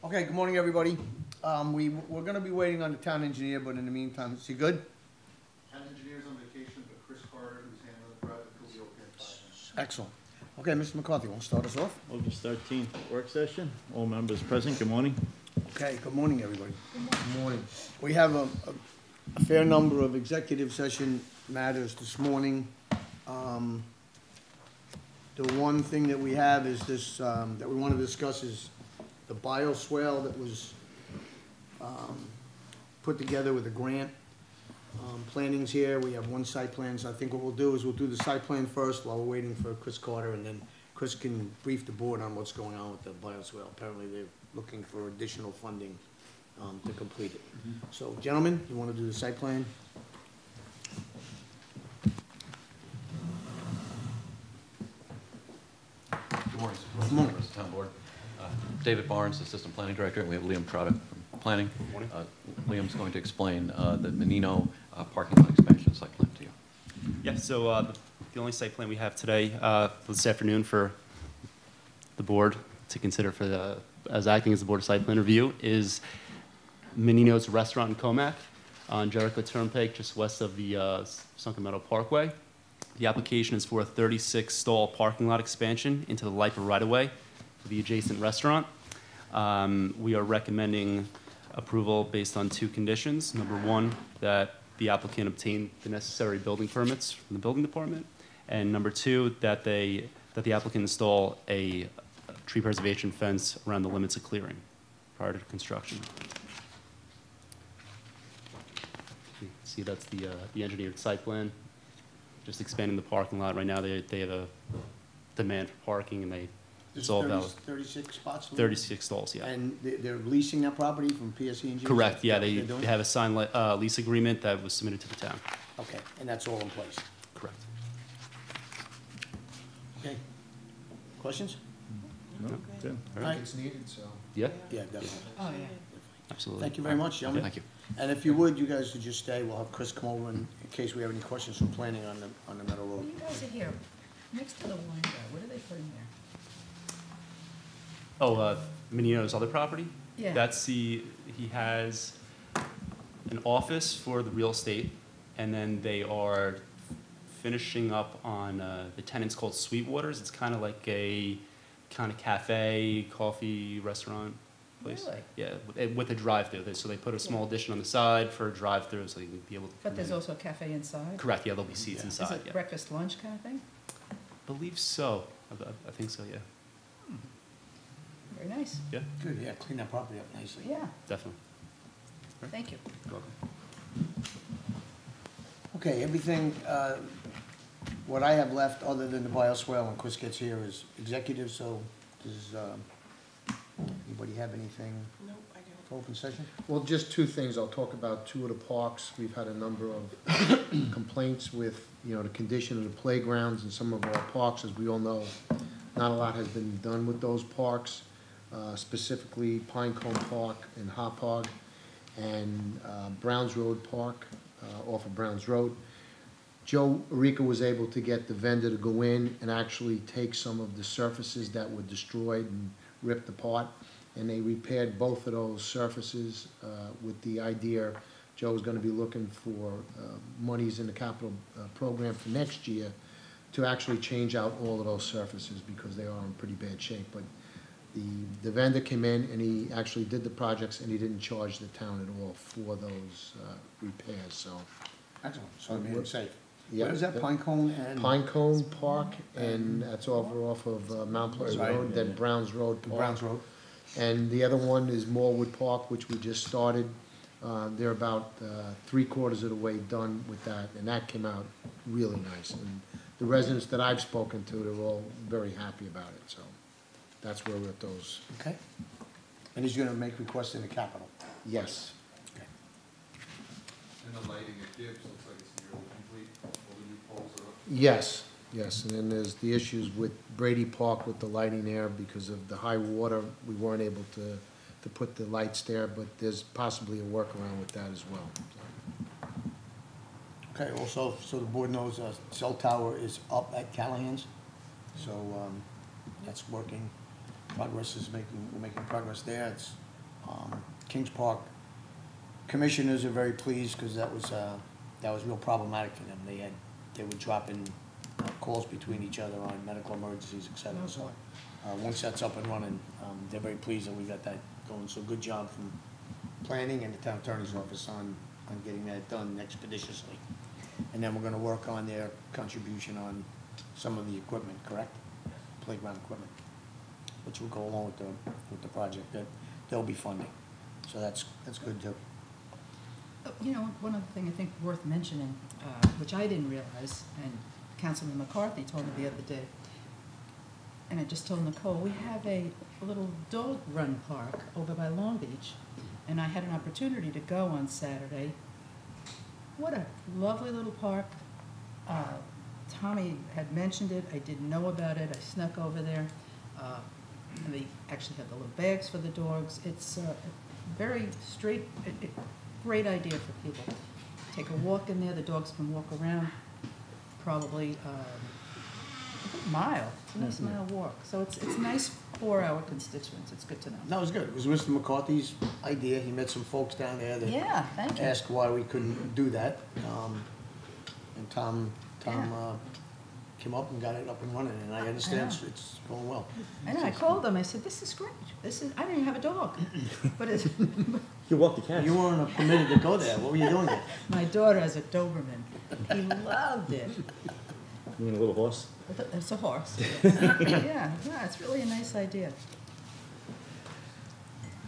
Okay, good morning, everybody. We're gonna be waiting on the town engineer, but in the meantime, is he good? Town engineer's on vacation, but Chris Carter, who's handling the project, will be okay in 5 minutes. Excellent. Okay, Mr. McCarthy, want to start us off? August 13th, work session. All members present. Good morning. Okay, good morning, everybody. Good morning. We have a fair number of executive session matters this morning. The one thing that we have is this, that we want to discuss is the bioswale that was put together with a grant. Planning's here, we have one site plan, so I think what we'll do is we'll do the site plan first while we're waiting for Chris Carter, and then Chris can brief the board on what's going on with the bioswale. Apparently, they're looking for additional funding to complete it. So, gentlemen, you want to do the site plan? Good morning, Supervisor, members of the town board. David Barnes, Assistant Planning Director, and we have Liam Product from Planning. Good morning. Liam's going to explain the Menino parking lot expansion site plan to you. Yeah, so the only site plan we have today, this afternoon for the board to consider for as acting as the board of site plan review is Menino's Restaurant in Comac on Jericho Turnpike, just west of the Sunken Meadow Parkway. The application is for a 36-stall parking lot expansion into the LIPA right-of-way for the adjacent restaurant. We are recommending approval based on 2 conditions. Number 1, that the applicant obtain the necessary building permits from the building department, and number 2, that the applicant install a tree preservation fence around the limits of clearing prior to construction. You can see that's the engineered site plan. Just expanding the parking lot. Right now, they have a demand for parking, and it's all about 36 spots? 36 stalls, yeah. And they're leasing that property from PSE&G? Correct, yeah, they have a signed lease agreement that was submitted to the town. Okay, and that's all in place? Correct. Okay. Questions? No? Good. All right. It's needed, so. Yeah, Yeah, definitely. Oh, yeah. absolutely. Thank you very much, gentlemen. Thank you. And if you would, you guys would just stay, we'll have Chris come over in case we have any questions from planning on the Meadow When Road. you guys are here, next to the wine bar, what are they putting there? Oh, Menino's other property? Yeah. He has an office for the real estate, and then they are finishing up on, the tenant's called Sweetwaters. It's kind of like a kind of cafe, coffee, restaurant place. Really? Yeah, with a drive-through. So they put a small addition on the side for a drive-through, so you can be able to. But there's also a cafe inside? Correct, yeah, there'll be seats Yeah. inside, Is it yeah. breakfast, lunch kind of thing? Believe so. I think so, yeah. Very nice. Yeah, Good, yeah, clean that property up nicely. Yeah, definitely. thank you. You're welcome. Okay, everything, what I have left, other than the bioswale when Chris gets here, is executive, so does anybody have anything? Nope, I don't. For open session? Well, just 2 things. I'll talk about 2 of the parks. We've had a number of complaints with, the condition of the playgrounds in some of our parks. As we all know, not a lot has been done with those parks, specifically Pinecone Park and Hopog and Browns Road Park off of Browns Road. Joe Arica was able to get the vendor to go in and actually take some of the surfaces that were destroyed and ripped apart, and they repaired both of those surfaces with the idea Joe's going to be looking for monies in the capital program for next year to actually change out all of those surfaces because they are in pretty bad shape. But the vendor came in and he actually did the projects, and he didn't charge the town at all for those repairs. So Excellent, so I made it safe. yeah, Where is that, Pinecone and? Pinecone Park, and that's off of Mount Pleasant Right, Road, yeah, then yeah. Browns Road Park. Browns Road? And the other one is Morwood Park, which we just started. They're about 3/4 of the way done with that, and that came out really nice. And the residents that I've spoken to, they're all very happy about it, so that's where we're at those. Okay. And he's gonna make requests in the capital? Yes. Okay. And the lighting at Gibbs looks like it's nearly complete, all the new poles are up. Yes, yes, and then there's the issues with Brady Park with the lighting there because of the high water. We weren't able to put the lights there, but there's possibly a workaround with that as well. Okay, also, so the board knows, cell tower is up at Callahan's, so, that's working. We're making progress there. It's Kings Park commissioners are very pleased because that was real problematic for them. They were dropping calls between each other on medical emergencies, et cetera. So once that's up and running, they're very pleased that we got that going. So good job from planning and the town attorney's office on getting that done expeditiously. And then we're gonna work on their contribution on some of the equipment, correct? Playground equipment, which will go along with the project that they'll be funding. So that's good too. You know, one other thing I think worth mentioning, which I didn't realize, and Councilman McCarthy told me the other day, and I just told Nicole, we have a little dog run park over by Long Beach, and I had an opportunity to go on Saturday. What a lovely little park. Tommy had mentioned it. I didn't know about it. I snuck over there. And they actually have the little bags for the dogs. It's very straight, great idea for people. Take a walk in there. The dogs can walk around probably a mile. It's a nice mile walk. So it's nice for our constituents. It's good to know. That was good. It was Mr. McCarthy's idea. He met some folks down there that Yeah, thank you. asked why we couldn't do that. And Tom came up and got it up and running, and I understand it's going well. I know, I called them, I said, this is great, I don't even have a dog, but it's, You walk the cat. You weren't permitted to go there. What were you doing there? my daughter has a Doberman, he loved it. You mean a little horse? It's a horse. Yeah, it's really a nice idea.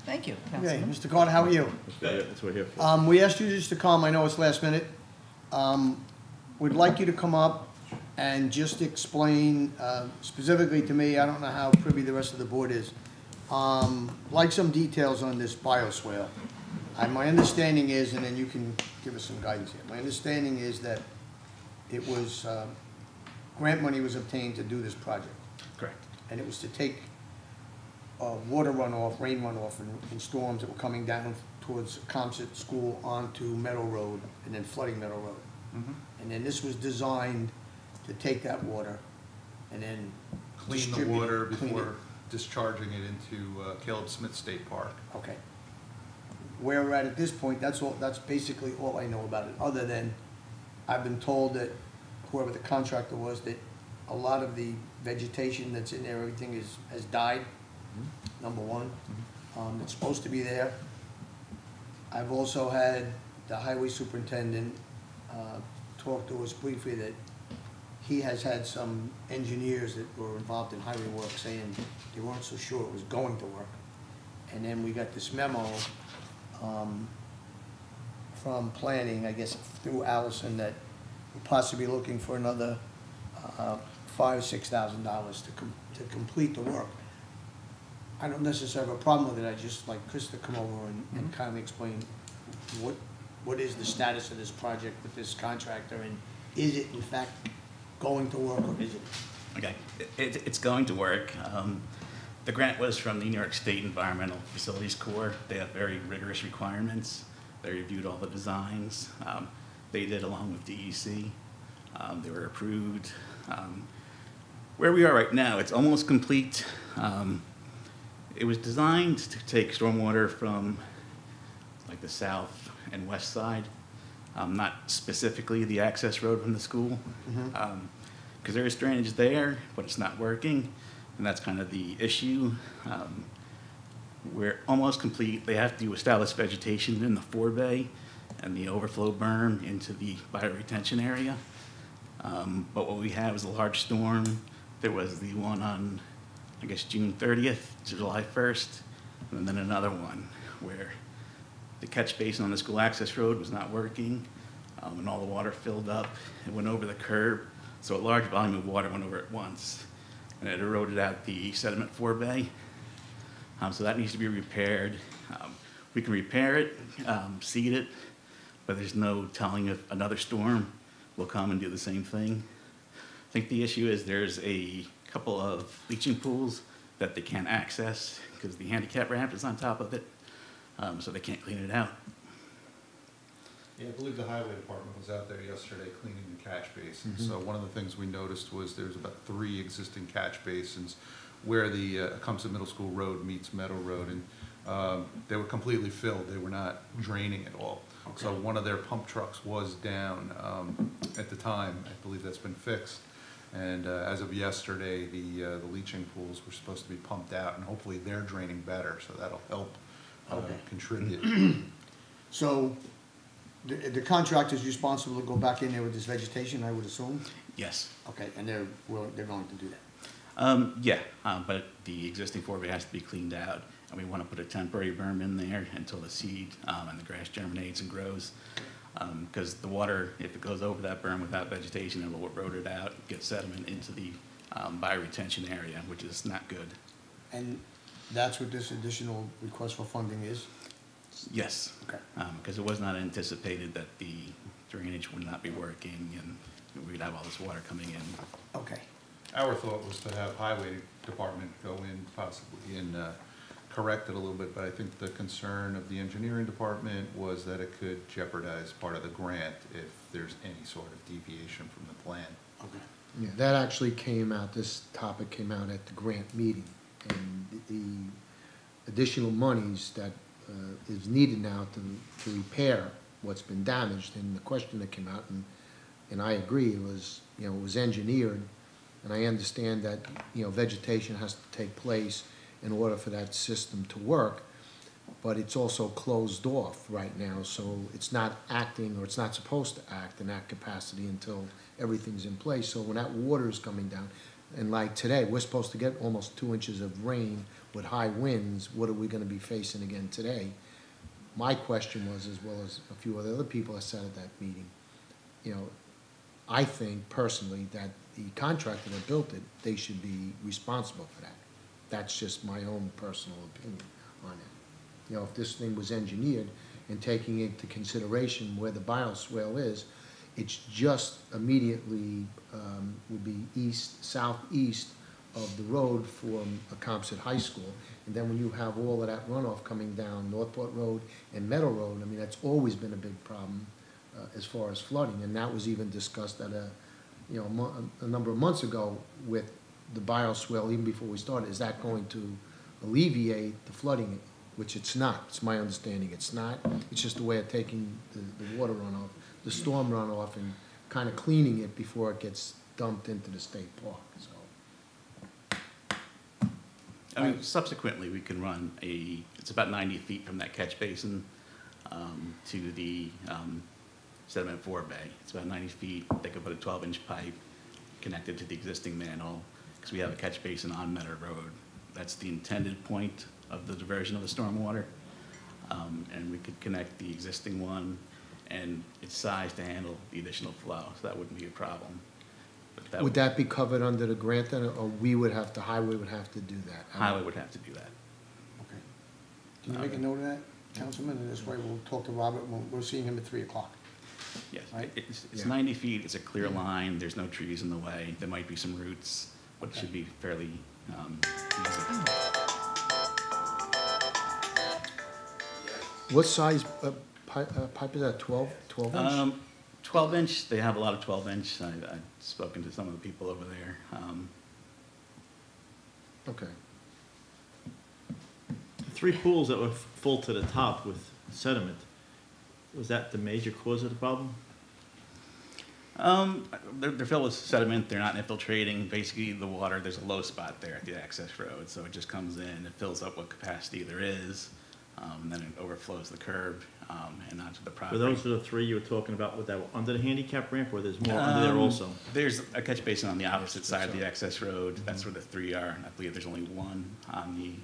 Thank you, Okay, Councilman. Mr. Carter, how are you? That's what we're here for. We asked you just to come, I know it's last minute. We'd like you to come up and just explain, specifically to me, I don't know how privy the rest of the board is, like some details on this bioswale. My understanding is, and then you can give us some guidance here, my understanding is that it was, grant money was obtained to do this project. Correct. And it was to take water runoff, rain runoff in storms that were coming down towards Comsat School onto Meadow Road and then flooding Meadow Road. Mm-hmm. And then this was designed to take that water and then Clean the distribute it, water clean it. before discharging it into Caleb Smith State Park. Okay. Where we're at this point, that's basically all I know about it, other than I've been told that whoever the contractor was, that a lot of the vegetation that's in there, everything has died, number one. It's supposed to be there. I've also had the highway superintendent talk to us briefly that he has had some engineers that were involved in highway work saying they weren't so sure it was going to work. And then we got this memo from planning, I guess through Allison, that we're possibly looking for another $5,000 or $6,000 to complete the work. I don't necessarily have a problem with it. I just like Chris to come over and kind of explain what is the status of this project with this contractor, and is it in fact going to work, or is it? Okay, it's going to work. The grant was from the New York State Environmental Facilities Corps. They have very rigorous requirements. They reviewed all the designs. They did along with DEC. They were approved. Where we are right now, it's almost complete. It was designed to take stormwater from like the south and west side, not specifically the access road from the school, because there is drainage there, but it's not working, and that's kind of the issue. We're almost complete. They have to establish vegetation in the forebay and the overflow berm into the bioretention area. But what we have is a large storm. There was the one on, I guess, June 30th, July 1st, and then another one where the catch basin on the school access road was not working, and all the water filled up. It went over the curb, so a large volume of water went over at once, and it eroded out the sediment forebay. So that needs to be repaired. We can repair it, seed it, but there's no telling if another storm will come and do the same thing. I think the issue is there's a couple of leaching pools that they can't access because the handicap ramp is on top of it, so they can't clean it out. Yeah, I believe the highway department was out there yesterday cleaning the catch basins. So one of the things we noticed was there's about 3 existing catch basins where the Tecumseh Middle School Road meets Meadow Road. And they were completely filled. They were not draining at all. So one of their pump trucks was down at the time. I believe that's been fixed. And as of yesterday, the leaching pools were supposed to be pumped out, and hopefully they're draining better, so that'll help contribute. So the contractor's responsible to go back in there with this vegetation, I would assume? Yes. Okay, and they're going to do that. Yeah, but the existing forebay has to be cleaned out, and we want to put a temporary berm in there until the seed and the grass germinates and grows. Because the water, if it goes over that berm without vegetation, it will erode it out, get sediment into the bioretention area, which is not good. And that's what this additional request for funding is? Yes. Okay. Because it was not anticipated that the drainage would not be working and we'd have all this water coming in. Okay. Our thought was to have highway department go in possibly and correct it a little bit, but I think the concern of the engineering department was that it could jeopardize part of the grant if there's any sort of deviation from the plan. Okay. Yeah, that actually came out, this topic came out at the grant meeting. And the additional monies that is needed now to repair what's been damaged, and the question that came out, and I agree, it was, it was engineered, and I understand that, vegetation has to take place in order for that system to work, but it's also closed off right now, so it's not acting, or it's not supposed to act in that capacity until everything's in place. So when that water is coming down, and like today, we're supposed to get almost 2 inches of rain with high winds. What are we gonna be facing again today? My question was, as well as a few other people I said at that meeting, I think personally that the contractor that built it, they should be responsible for that. That's just my own personal opinion on it. If this thing was engineered and taking into consideration where the bioswale is, it's just immediately would be southeast of the road from Compson High School. And then when you have all of that runoff coming down Northport Road and Meadow Road, I mean, that's always been a big problem as far as flooding. And that was even discussed at a number of months ago with the bioswale, even before we started. Is that going to alleviate the flooding? Which it's not. It's my understanding it's not. It's just a way of taking the water runoff, the storm runoff, and kind of cleaning it before it gets dumped into the state park. So, I mean, subsequently, we can run it's about 90 feet from that catch basin to the sediment forebay. It's about 90 feet. They could put a 12-inch pipe connected to the existing manhole, because we have a catch basin on Meadow Road. That's the intended point of the diversion of the stormwater. And we could connect the existing one, and it's sized to handle the additional flow, so that wouldn't be a problem. But would that be covered under the grant then, or highway would have to do that? Highway would have to do that. Okay. Can you make a note of that, Councilman? And this way we'll talk to Robert. We're seeing him at 3 o'clock. Yes, Right. it's Yeah. 90 feet, it's a clear line, there's no trees in the way, there might be some roots, but it should be fairly easy. What size pipe is that, 12 inch? 12-inch, they have a lot of 12-inch, I've spoken to some of the people over there. Okay. The 3 pools that were full to the top with sediment, was that the major cause of the problem? They're filled with sediment, they're not infiltrating. Basically, the water, there's a low spot there at the access road, so it just comes in, it fills up what capacity there is, and then it overflows the curb and onto the property. Were those the 3 you were talking about with that under the handicap ramp, or there's more under there also? There's a catch basin on the opposite side of the access road. That's where the 3 are. I believe there's only 1 on the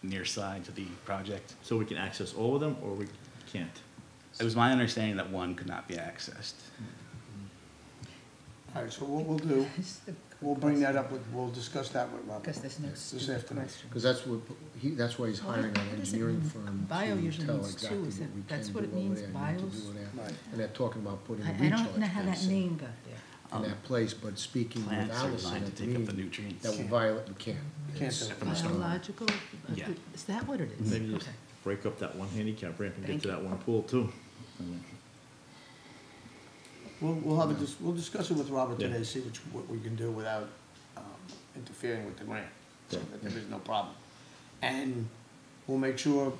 near side to the project. So we can access all of them, or we can't? It was my understanding that 1 could not be accessed. All right, so what we'll do, we'll bring that up we'll discuss that with Robert. Because there's no This stupid afternoon. question. Because that's why he's Well, hiring an what does it engineering mean? firm Bio to usually tell means exactly two, what is we it- can that's what do it over means, there, need to bios? do over there. Right. And they're talking about putting a I recharge don't know how that basin name got there. in that place, but speaking with Plants are Allison designed at to the take up the meeting, nutrients. that would violate, we can't. Can't It's do it. from the start. Biological? Yeah. Is that what it is? Maybe just Okay. break up that 1 handicap ramp and get Thank to you. that 1 pool too. We'll discuss it with Robert Yeah. today, see what we can do without interfering with the grant, so Yeah. that there is no problem. And we'll make sure,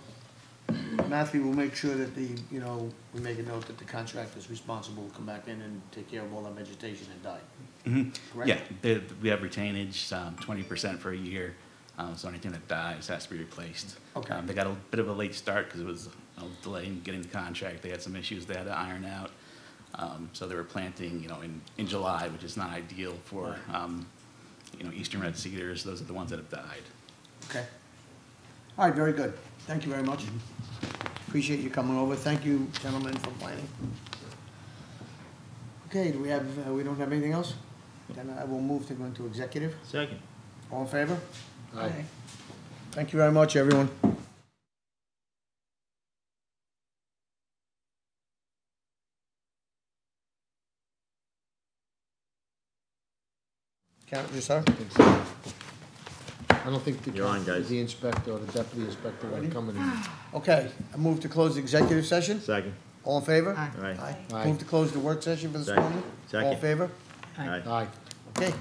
Matthew will make sure that the, you know, we make a note that the contractor's responsible will come back in and take care of all that vegetation and die. Correct? Yeah, we have retainage, 20% for a year, so anything that dies has to be replaced. Okay. They got a bit of a late start because it was a delay in getting the contract. They had some issues they had to iron out. So they were planting, you know, in July, which is not ideal for, you know, eastern red cedars. Those are the ones that have died. Okay. All right, very good. Thank you very much. Appreciate you coming over. Thank you, gentlemen, for planning. Okay, do we have, we don't have anything else? Then I will move to go into executive. Second. All in favor? Aye. Thank you very much, everyone. Count this, sir. I don't think You're on, guys. the inspector or the deputy inspector will come in. Okay, I move to close the executive session. Second. All in favor? Aye. Aye. Aye. Move to close the work session for this Second. morning. All in Second. favor? Aye. Aye. Okay,